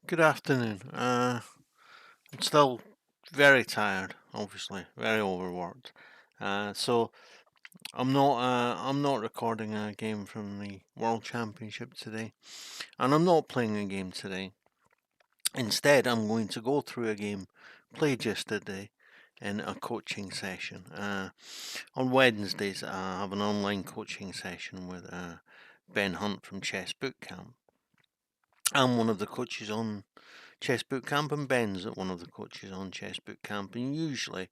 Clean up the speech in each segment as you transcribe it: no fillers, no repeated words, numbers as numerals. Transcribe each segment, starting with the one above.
Good afternoon. I'm still very tired, obviously, very overworked. So I'm not recording a game from the World Championship today, and I'm not playing a game today. Instead, I'm going to go through a game played yesterday in a coaching session. On Wednesdays, I have an online coaching session with Ben Hunt from Chess Boot Camp. I'm one of the coaches on Chess Boot Camp, and Ben's one of the coaches on Chess Boot Camp, and usually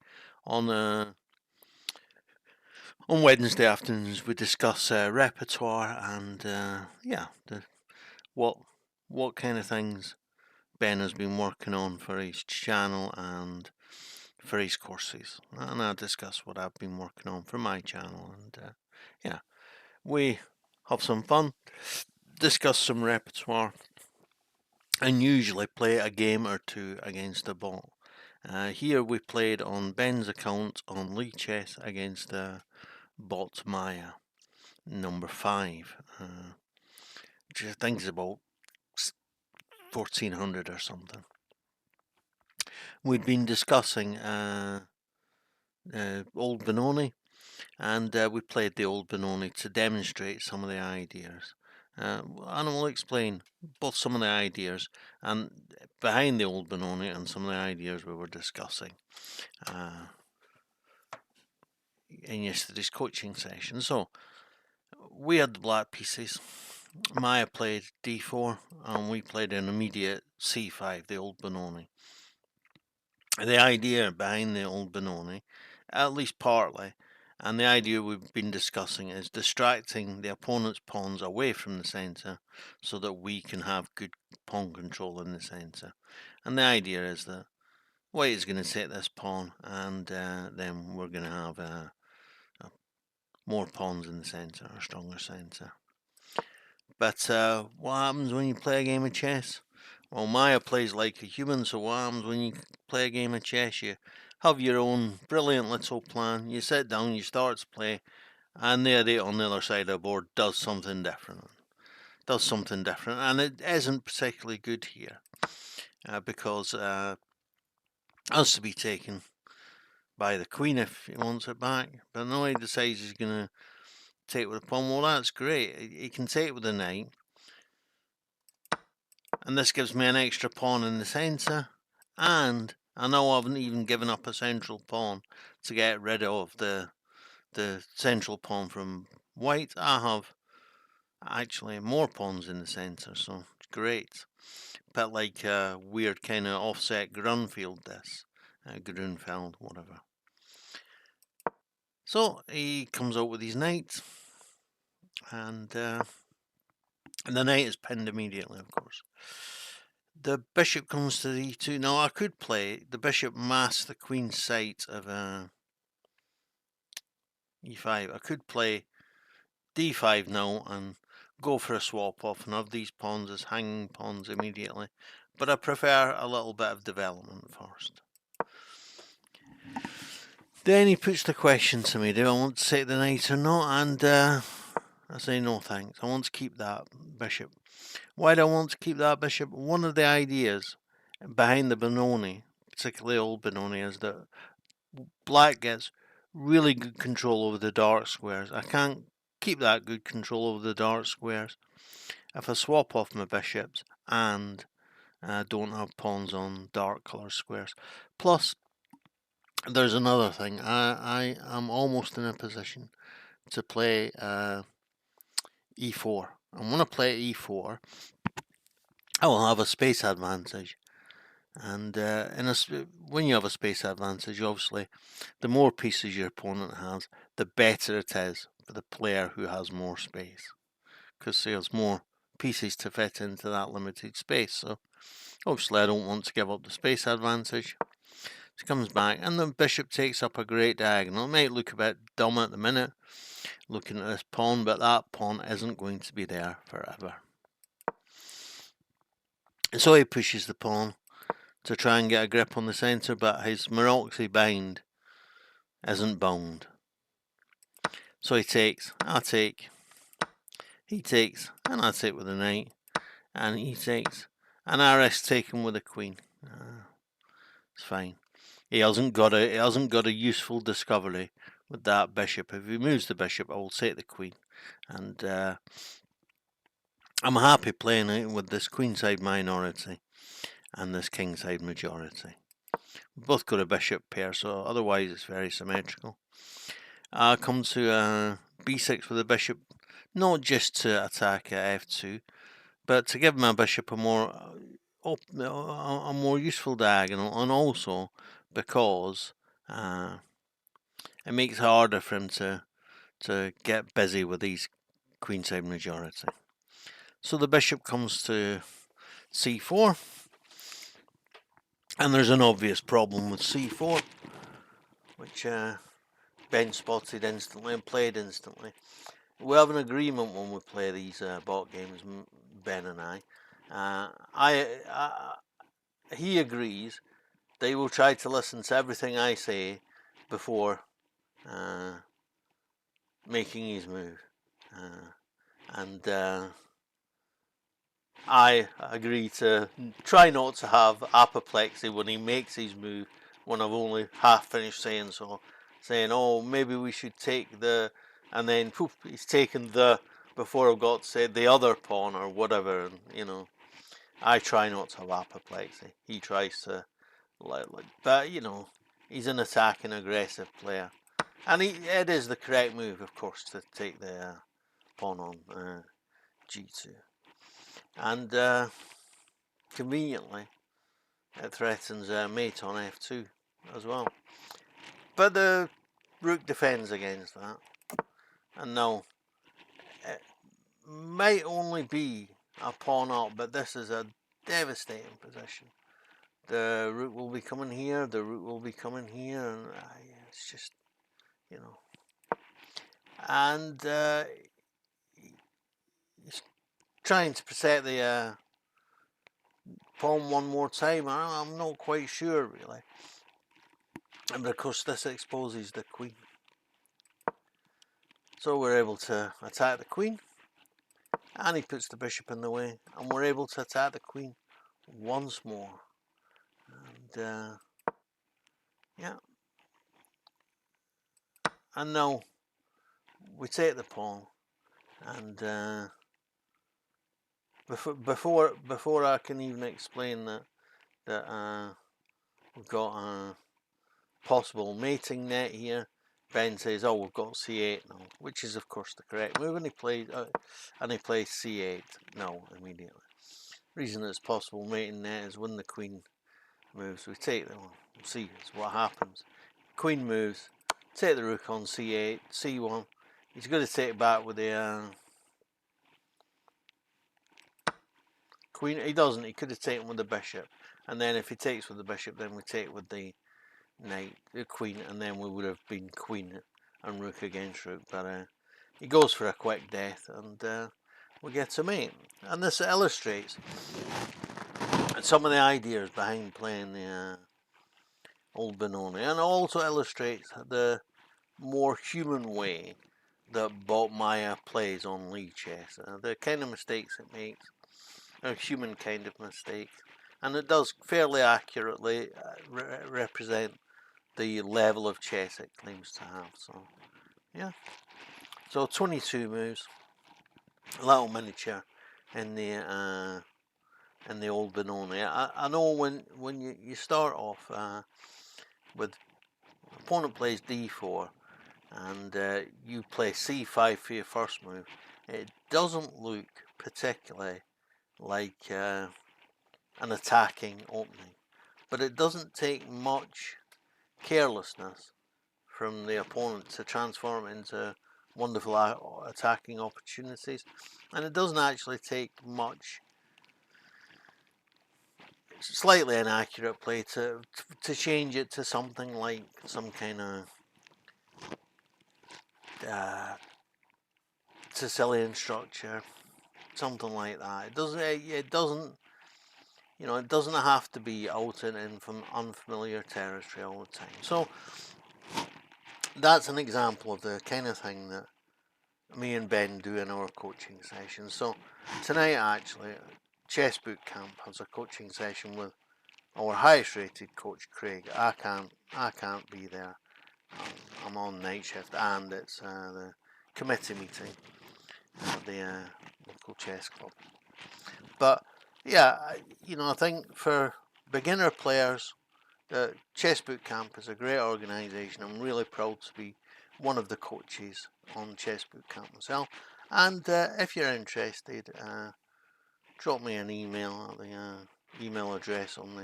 on on Wednesday afternoons we discuss repertoire and what what kind of things Ben has been working on for his channel and for his courses, and I discuss what I've been working on for my channel, and yeah, we have some fun, discuss some repertoire, and usually play a game or two against a bot. Here we played on Ben's account on League Chess against bot Maya, number 5, which I think is about 1400 or something. We'd been discussing Old Benoni, and we played the Old Benoni to demonstrate some of the ideas. And we'll explain both some of the ideas and behind the Old Benoni and some of the ideas we were discussing in yesterday's coaching session. So we had the black pieces. Maya played d4 and we played an immediate c5, the Old Benoni. The idea behind the Old Benoni, at least partly, and the idea we've been discussing, is distracting the opponent's pawns away from the centre so that we can have good pawn control in the centre. And the idea is that white is going to take this pawn, and then we're going to have more pawns in the centre, a stronger centre. But what happens when you play a game of chess? Well, Maya plays like a human, so what happens when you play a game of chess? You have your own brilliant little plan, you sit down, you start to play, and the idiot on the other side of the board does something different. And it isn't particularly good here, because it has to be taken by the queen if he wants it back. But no, he decides he's going to take it with a pawn. Well, that's great. He can take it with a knight. And this gives me an extra pawn in the centre, and I know I haven't even given up a central pawn to get rid of the central pawn from white. I have actually more pawns in the centre, so it's great. Bit like a weird kind of offset Grunfeld, this. Grunfeld, whatever. So he comes out with his knight, and the knight is pinned immediately, of course. The bishop comes to e2. Now I could play the bishop masks the queen's sight of e5. I could play d5 now and go for a swap off and have these pawns as hanging pawns immediately. But I prefer a little bit of development first. Then he puts the question to me, do I want to take the knight or not? And I say no thanks. I want to keep that bishop. Why do I want to keep that bishop? One of the ideas behind the Benoni, particularly Old Benoni, is that black gets really good control over the dark squares. I can't keep that good control over the dark squares if I swap off my bishops and don't have pawns on dark colour squares. Plus, there's another thing. I am almost in a position to play e4. And when I play e4, I will have a space advantage. And when you have a space advantage, obviously, the more pieces your opponent has, the better it is for the player who has more space, because there's more pieces to fit into that limited space. So obviously I don't want to give up the space advantage. She comes back, and the bishop takes up a great diagonal. It might look a bit dumb at the minute, looking at this pawn, but that pawn isn't going to be there forever. So he pushes the pawn to try and get a grip on the centre, but his Maroczy bind isn't bound. So he takes, I take, he takes, and I take with the knight, and he takes, and I risk taking with the queen. It's fine. He hasn't got a useful discovery with that bishop. If he moves the bishop, I will take the queen, and I'm happy playing it with this queenside minority and this kingside majority. We've both got a bishop pair, so otherwise it's very symmetrical. Come to b6 with the bishop, not just to attack at f2, but to give my bishop a more useful diagonal, and also because it makes it harder for him to get busy with these queenside majority. So the bishop comes to c4, and there's an obvious problem with c4, which Ben spotted instantly and played instantly. We have an agreement when we play these bot games, Ben and I. He agrees that he will try to listen to everything I say before making his move, and I agree to try not to have apoplexy when he makes his move, when I've only half finished saying so. Saying, oh, maybe we should take the, and then poof, he's taken the before I've got to say the other pawn or whatever. And, I try not to have apoplexy. He tries to, but he's an attacking, aggressive player, and it is the correct move, of course, to take the pawn on g2. And conveniently, it threatens mate on f2 as well. But the rook defends against that. And now, it might only be a pawn up, but this is a devastating position. The rook will be coming here, the rook will be coming here, and it's just, And he's trying to protect the pawn one more time. I'm not quite sure, really. And of course, this exposes the queen. So we're able to attack the queen, and he puts the bishop in the way, and we're able to attack the queen once more. And yeah, and now we take the pawn, and before I can even explain that we've got a possible mating net here, Ben says, "Oh, we've got c8 now," which is of course the correct move, and he plays c8 now immediately. The reason it's possible mating net is when the queen moves, we take the one. We'll see what happens. Queen moves, take the rook on c8, c1. He's going to take back with the queen. He doesn't. He could have taken with the bishop, and then if he takes with the bishop, then we take with the knight, the queen, and then we would have been queen and rook against rook. But he goes for a quick death, and we get a mate. And this illustrates some of the ideas behind playing the Old Benoni, and also illustrates the more human way that Botmaya plays on Lichess. The kind of mistakes it makes are human kind of mistakes, and it does fairly accurately represent the level of chess it claims to have. So yeah, so 22 moves, a little miniature in the Old Benoni. I know when you start off with opponent plays d4 and you play c5 for your first move, it doesn't look particularly like an attacking opening, but it doesn't take much carelessness from the opponent to transform it into wonderful attacking opportunities, and it doesn't actually take much slightly inaccurate play to change it to something like some kind of Sicilian structure, something like that. It doesn't it doesn't have to be out in from unfamiliar territory all the time. So that's an example of the kind of thing that me and Ben do in our coaching sessions. So tonight, actually, Chess Boot Camp has a coaching session with our highest rated coach Craig. I can't be there. I'm on night shift, and it's the committee meeting at the local chess club. But yeah, I think for beginner players, the Chess Boot Camp is a great organisation. I'm really proud to be one of the coaches on Chess Boot Camp myself. And if you're interested, drop me an email at the email address on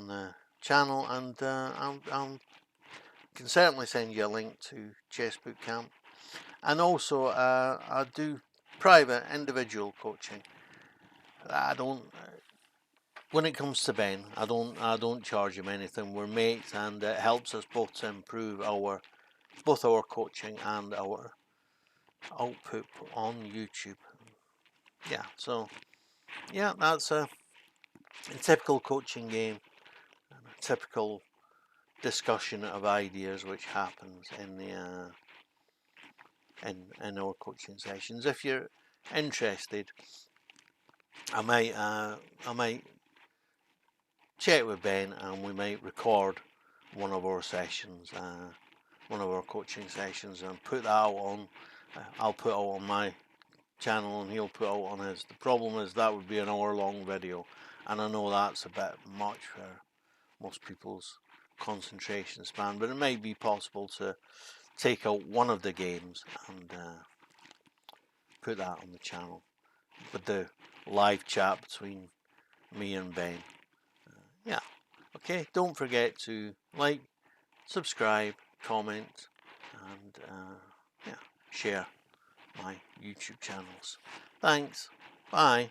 the channel, and I can certainly send you a link to Chess Boot Camp. And also, I do private individual coaching. I don't. When it comes to Ben, I don't charge him anything. We're mates, and it helps us both to improve both our coaching and our output on YouTube. Yeah, so yeah, that's a typical coaching game, a typical discussion of ideas which happens in the in our coaching sessions. If you're interested, I might check with Ben, and we might record one of our sessions, one of our coaching sessions, and put that out on. I'll put out on my channel, and he'll put out on his. The problem is that would be an hour-long video, and I know that's a bit much for most people's concentration span. But it may be possible to take out one of the games and put that on the channel with the live chat between me and Ben. Yeah. Okay, don't forget to like, subscribe, comment, and yeah, share my YouTube channels. Thanks. Bye.